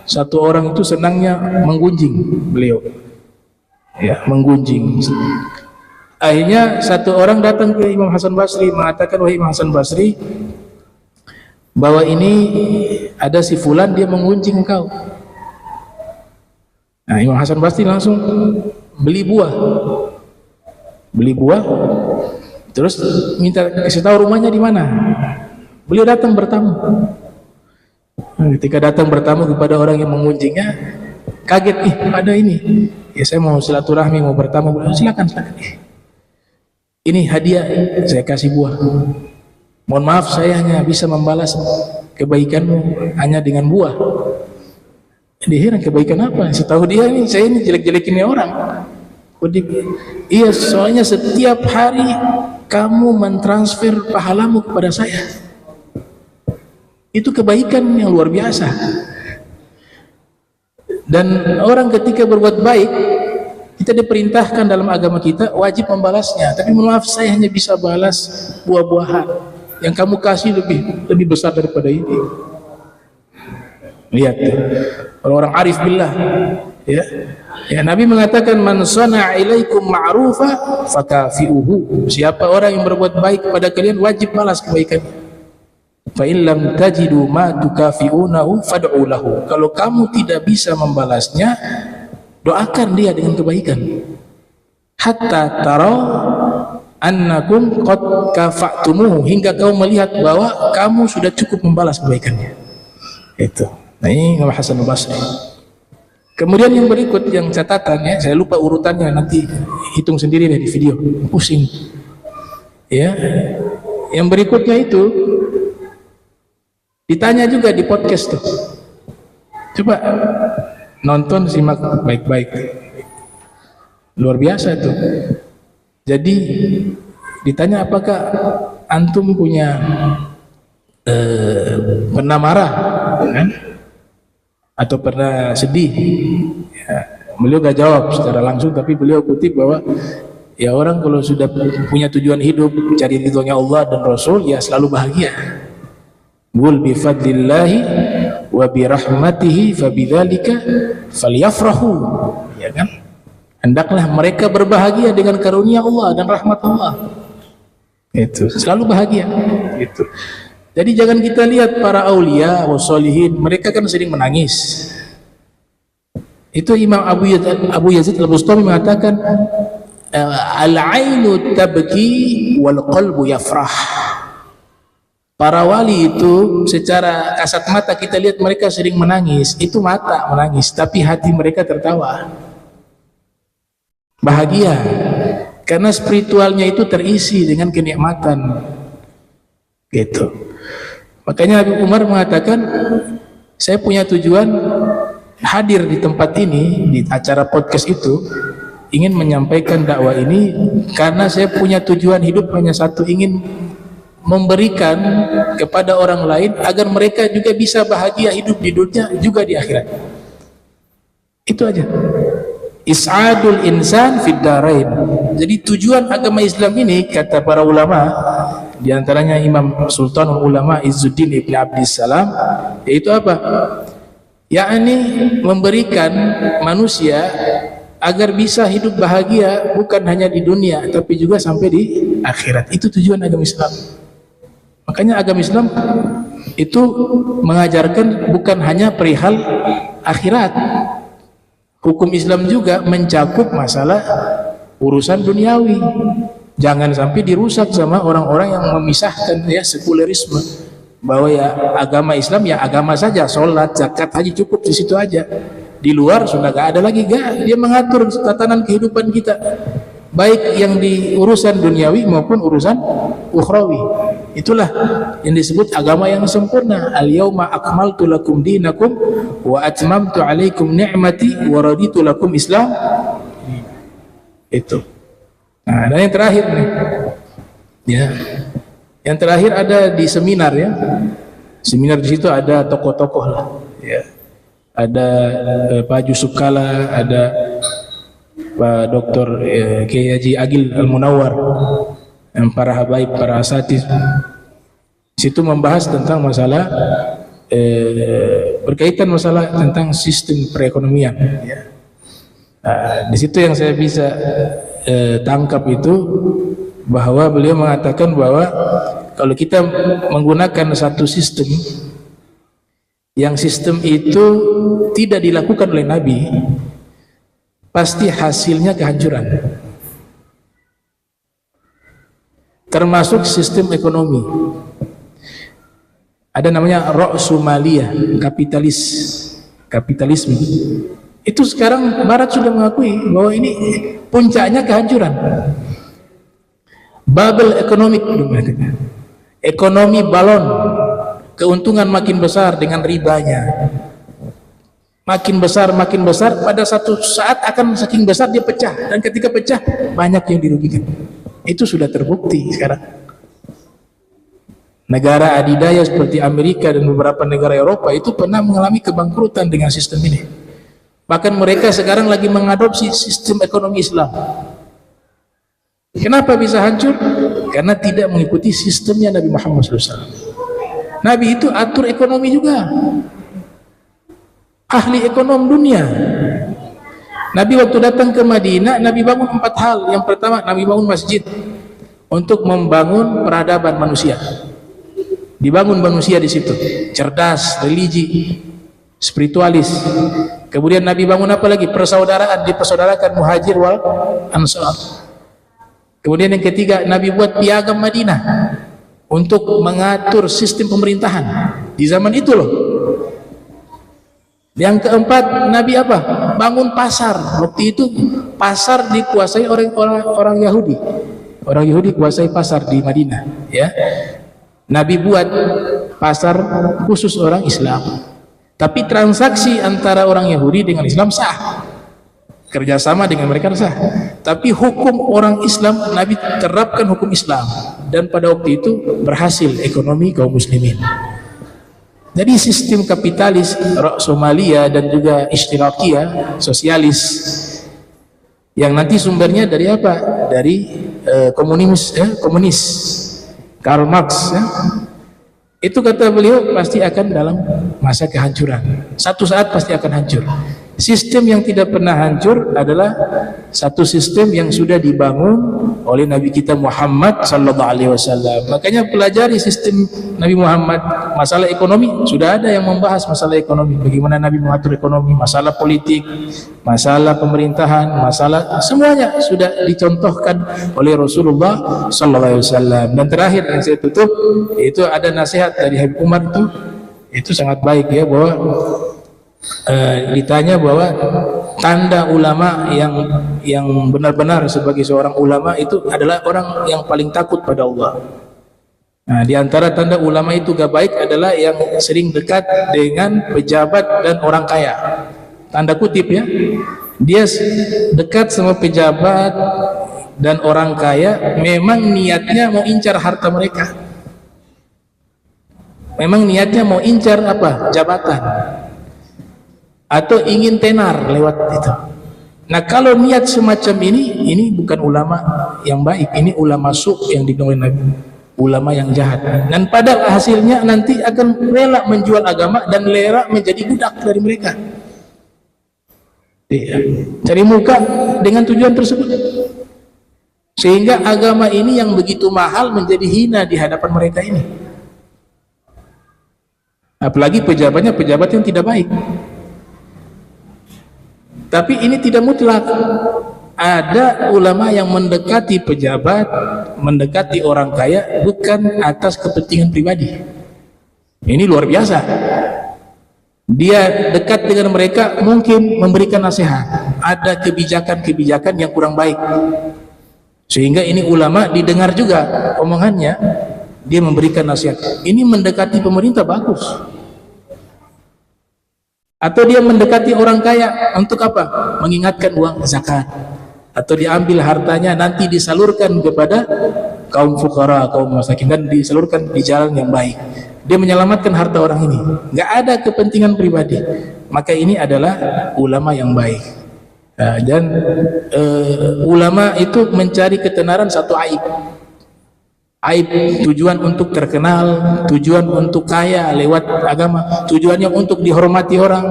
satu orang itu senangnya menggunjing beliau, ya, menggunjing. Akhirnya satu orang datang ke Imam Hasan Basri mengatakan, wahai Imam Hasan Basri, bahwa ini ada si fulan dia menggunjing engkau. Nah, Imam Hasan Basri langsung beli buah, terus minta kasih tahu rumahnya di mana. Beliau datang bertamu. Nah, ketika datang bertamu kepada orang yang menggunjingnya, kaget, ada ini. Ya, saya mau silaturahmi, mau bertamu. Silakan. Ini hadiah, saya kasih buah. Mohon maaf, saya hanya bisa membalas kebaikanmu hanya dengan buah. Dia heran, kebaikan apa? Setahu dia ini, saya ini jelek-jelekinnya orang. Iya, soalnya setiap hari kamu mentransfer pahalamu kepada saya. Itu kebaikan yang luar biasa. Dan orang ketika berbuat baik, kita diperintahkan dalam agama kita wajib membalasnya. Tapi mohon maaf, saya hanya bisa balas buah-buahan. Yang kamu kasih lebih besar daripada ini. Lihat, orang-orang arif billah, ya. Ya, Nabi mengatakan, man sana'a ilaikum ma'rufa fakafi'uhu. Siapa orang yang berbuat baik kepada kalian, wajib balas kebaikannya. Fa in lam tajidu ma tukafi'unahu fad'u lahu. Kalau kamu tidak bisa membalasnya, doakan dia dengan kebaikan. Hatta taraw annakum qad kafa'tumuhu, hingga kamu melihat bahwa kamu sudah cukup membalas kebaikannya. Itu. Nah, ini Imam Hasan Al-Basri. Kemudian yang berikut, yang catatannya, saya lupa urutannya, nanti hitung sendiri deh di video, pusing. Ya. Yang berikutnya itu ditanya juga di podcast tuh. Coba nonton, simak baik-baik. Luar biasa tuh. Jadi ditanya, apakah antum punya pernah marah, kan? Atau pernah sedih? Ya, beliau gak jawab secara langsung, tapi beliau kutip bahwa ya, orang kalau sudah punya tujuan hidup cari ridhonya Allah dan Rasul, ya selalu bahagia. Qul bi fadlillahi wa bi rahmatihi fabidzalika falyafrahu, ya kan? Hendaklah mereka berbahagia dengan karunia Allah dan rahmat Allah. Itu selalu bahagia. Itu. Jadi jangan kita lihat para aulia wa sholihin, mereka kan sering menangis. Itu Imam Abu Yazid Al-Bustami mengatakan, al-ainu tabki wal qalbu yafrah. Para wali itu secara kasat mata kita lihat mereka sering menangis, itu mata menangis, tapi hati mereka tertawa. Bahagia karena spiritualnya itu terisi dengan kenikmatan. Gitu. Makanya Habib Umar mengatakan, saya punya tujuan hadir di tempat ini, di acara podcast itu, ingin menyampaikan dakwah ini karena saya punya tujuan hidup hanya satu, ingin memberikan kepada orang lain agar mereka juga bisa bahagia hidup di dunia juga di akhirat. Itu aja. Is'adul insan fid darain. Jadi tujuan agama Islam ini, kata para ulama, di antaranya Imam Sultanul Ulama Izzuddin Ibn Abdissalam, yaitu apa? Yakni memberikan manusia agar bisa hidup bahagia bukan hanya di dunia tapi juga sampai di akhirat. Itu tujuan agama Islam. Makanya agama Islam itu mengajarkan bukan hanya perihal akhirat, Hukum Islam juga mencakup masalah urusan duniawi. Jangan sampai dirusak sama orang-orang yang memisahkan ya sekulerisme, bahwa ya agama Islam ya agama saja, sholat, zakat, haji cukup di situ aja. Di luar sudah gak ada lagi, gak. Dia mengatur tatanan kehidupan kita, baik yang di urusan duniawi maupun urusan ukhrawi. Itulah yang disebut agama yang sempurna. Al-yauma akmaltu lakum dinakum wa atmamtu alaikum ni'mati wa raditu lakum Islam. Itu. Nah, dan yang terakhir nih. Ya. Yang terakhir ada di seminar ya. Seminar di situ ada tokoh-tokoh lah, ya. Ada Pak Yusuf Kala, ada Pak Dr. Kiai Haji Agil Al-Munawwar, para habaib, para asatidz. Situ membahas tentang masalah berkaitan masalah tentang sistem perekonomian ya. Di situ yang saya bisa tangkap itu bahwa beliau mengatakan bahwa kalau kita menggunakan satu sistem yang sistem itu tidak dilakukan oleh Nabi, pasti hasilnya kehancuran. Termasuk sistem ekonomi. Ada namanya ra'sumaliyah, kapitalisme. Itu sekarang Barat sudah mengakui bahwa ini puncaknya kehancuran. Bubble economic, ekonomi balon, keuntungan makin besar dengan ribanya. Makin besar, pada satu saat akan saking besar dia pecah, dan ketika pecah banyak yang dirugikan. Itu sudah terbukti sekarang. Negara adidaya seperti Amerika dan beberapa negara Eropa itu pernah mengalami kebangkrutan dengan sistem ini. Bahkan mereka sekarang lagi mengadopsi sistem ekonomi Islam. Kenapa bisa hancur? Karena tidak mengikuti sistemnya Nabi Muhammad SAW. Nabi itu atur ekonomi juga, ahli ekonom dunia. Nabi waktu datang ke Madinah, Nabi bangun 4 hal. Yang pertama, Nabi bangun masjid untuk membangun peradaban manusia. Dibangun manusia di situ, cerdas, religi, spiritualis. Kemudian Nabi bangun apa lagi? Persaudaraan, dipersaudarakan muhajir wal ansar. Kemudian yang ketiga, Nabi buat piagam Madinah untuk mengatur sistem pemerintahan di zaman itu loh. Yang keempat, Nabi apa? Bangun pasar. Waktu itu pasar dikuasai orang Yahudi. Orang Yahudi kuasai pasar di Madinah, ya. Nabi buat pasar khusus orang Islam. Tapi transaksi antara orang Yahudi dengan Islam sah. Kerjasama dengan mereka sah. Tapi hukum orang Islam, Nabi terapkan hukum Islam. Dan pada waktu itu berhasil ekonomi kaum muslimin. Jadi sistem kapitalis, ra'sumaliyah dan juga ishtirakiyah, sosialis, yang nanti sumbernya dari apa? Dari komunis, Karl Marx ya. Itu kata beliau pasti akan dalam masa kehancuran. Satu saat pasti akan hancur. Sistem yang tidak pernah hancur adalah satu sistem yang sudah dibangun oleh Nabi kita Muhammad sallallahu alaihi wasallam. Makanya pelajari sistem Nabi Muhammad. Masalah ekonomi sudah ada yang membahas masalah ekonomi, bagaimana Nabi mengatur ekonomi, masalah politik, masalah pemerintahan, masalah semuanya sudah dicontohkan oleh Rasulullah sallallahu alaihi wasallam. Dan terakhir yang saya tutup, itu ada nasihat dari Habib Umar, itu sangat baik ya, bahwa ditanya bahwa tanda ulama yang benar-benar sebagai seorang ulama itu adalah orang yang paling takut pada Allah. Nah, di antara tanda ulama itu gak baik adalah yang sering dekat dengan pejabat dan orang kaya. Tanda kutip ya, dia dekat sama pejabat dan orang kaya memang niatnya mau incar harta mereka. Memang niatnya mau incar apa? Jabatan. Atau ingin tenar lewat itu. Nah, kalau niat semacam ini bukan ulama yang baik, ini ulama su' yang dikenal Nabi, ulama yang jahat. Dan pada hasilnya nanti akan rela menjual agama dan rela menjadi budak dari mereka. Cari muka dengan tujuan tersebut, sehingga agama ini yang begitu mahal menjadi hina di hadapan mereka ini. Apalagi pejabatnya pejabat yang tidak baik. Tapi ini tidak mutlak. Ada ulama yang mendekati pejabat, mendekati orang kaya bukan atas kepentingan pribadi. Ini luar biasa. Dia dekat dengan mereka mungkin memberikan nasihat. Ada kebijakan-kebijakan yang kurang baik, sehingga ini ulama didengar juga omongannya, dia memberikan nasihat. Ini mendekati pemerintah bagus. Atau dia mendekati orang kaya untuk apa? Mengingatkan uang zakat, atau diambil hartanya nanti disalurkan kepada kaum fukara, kaum masakin, dan disalurkan di jalan yang baik. Dia menyelamatkan harta orang ini, nggak ada kepentingan pribadi. Maka ini adalah ulama yang baik. Dan ulama itu mencari ketenaran satu aib. Aib tujuan untuk terkenal, tujuan untuk kaya lewat agama, tujuannya untuk dihormati orang,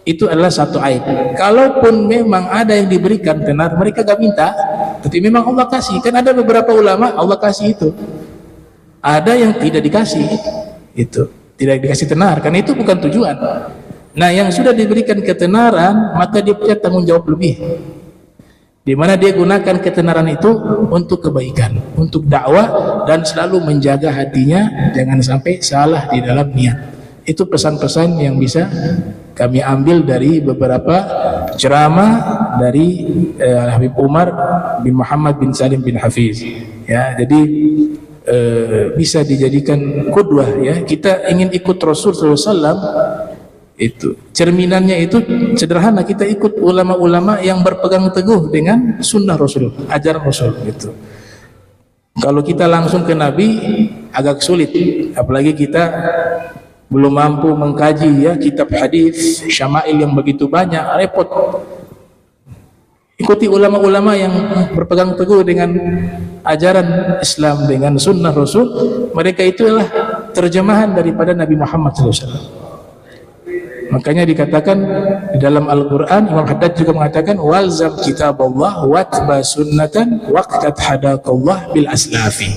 itu adalah satu aib. Kalaupun memang ada yang diberikan tenar, mereka gak minta, tapi memang Allah kasih. Kan ada beberapa ulama Allah kasih itu, ada yang tidak dikasih, itu tidak dikasih tenar, karena itu bukan tujuan. Nah, yang sudah diberikan ketenaran, maka dia punya tanggung jawab lebih, di mana dia gunakan ketenaran itu untuk kebaikan, untuk dakwah, dan selalu menjaga hatinya jangan sampai salah di dalam niat. Itu pesan-pesan yang bisa kami ambil dari beberapa ceramah dari Habib Umar bin Muhammad bin Salim bin Hafiz. Ya, jadi bisa dijadikan qudwah. Ya, kita ingin ikut Rasul SAW. Itu cerminannya itu sederhana, kita ikut ulama-ulama yang berpegang teguh dengan sunnah Rasul, ajaran Rasul gitu. Kalau kita langsung ke Nabi agak sulit, apalagi kita belum mampu mengkaji ya kitab hadis syama'il yang begitu banyak, repot. Ikuti ulama-ulama yang berpegang teguh dengan ajaran Islam, dengan sunnah Rasul. Mereka itulah terjemahan daripada Nabi Muhammad SAW. Makanya dikatakan di dalam Al-Quran, Imam Haddad juga mengatakan walzam kitaballah watba sunnatan waqtat hadakallah bil aslafi.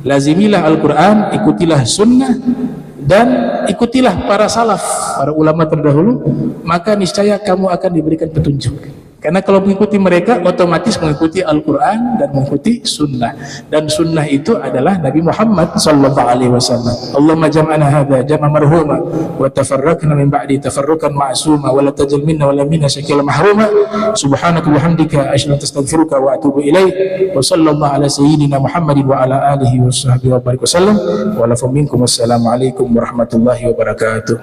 Lazimilah Al-Quran, ikutilah sunnah, dan ikutilah para salaf, para ulama terdahulu, maka niscaya kamu akan diberikan petunjuk. Karena kalau mengikuti mereka, otomatis mengikuti Al-Quran dan mengikuti sunnah. Dan sunnah itu adalah Nabi Muhammad SAW. Allahumma jam'ana hadha jam'a marhuma wa tafarraqna min ba'di tafarruqan ma'suma wa la tajal minna wa la minna syakila mahruma. Subhanaka wa hamdika asyhadu an astaghfiruka wa atubu ilaik. Wa sallallahu ala sayyidina Muhammadin wa ala alihi wa sahbihi wa barik wasallam. Wa lakum minkum. Wassalamualaikum warahmatullahi wabarakatuh.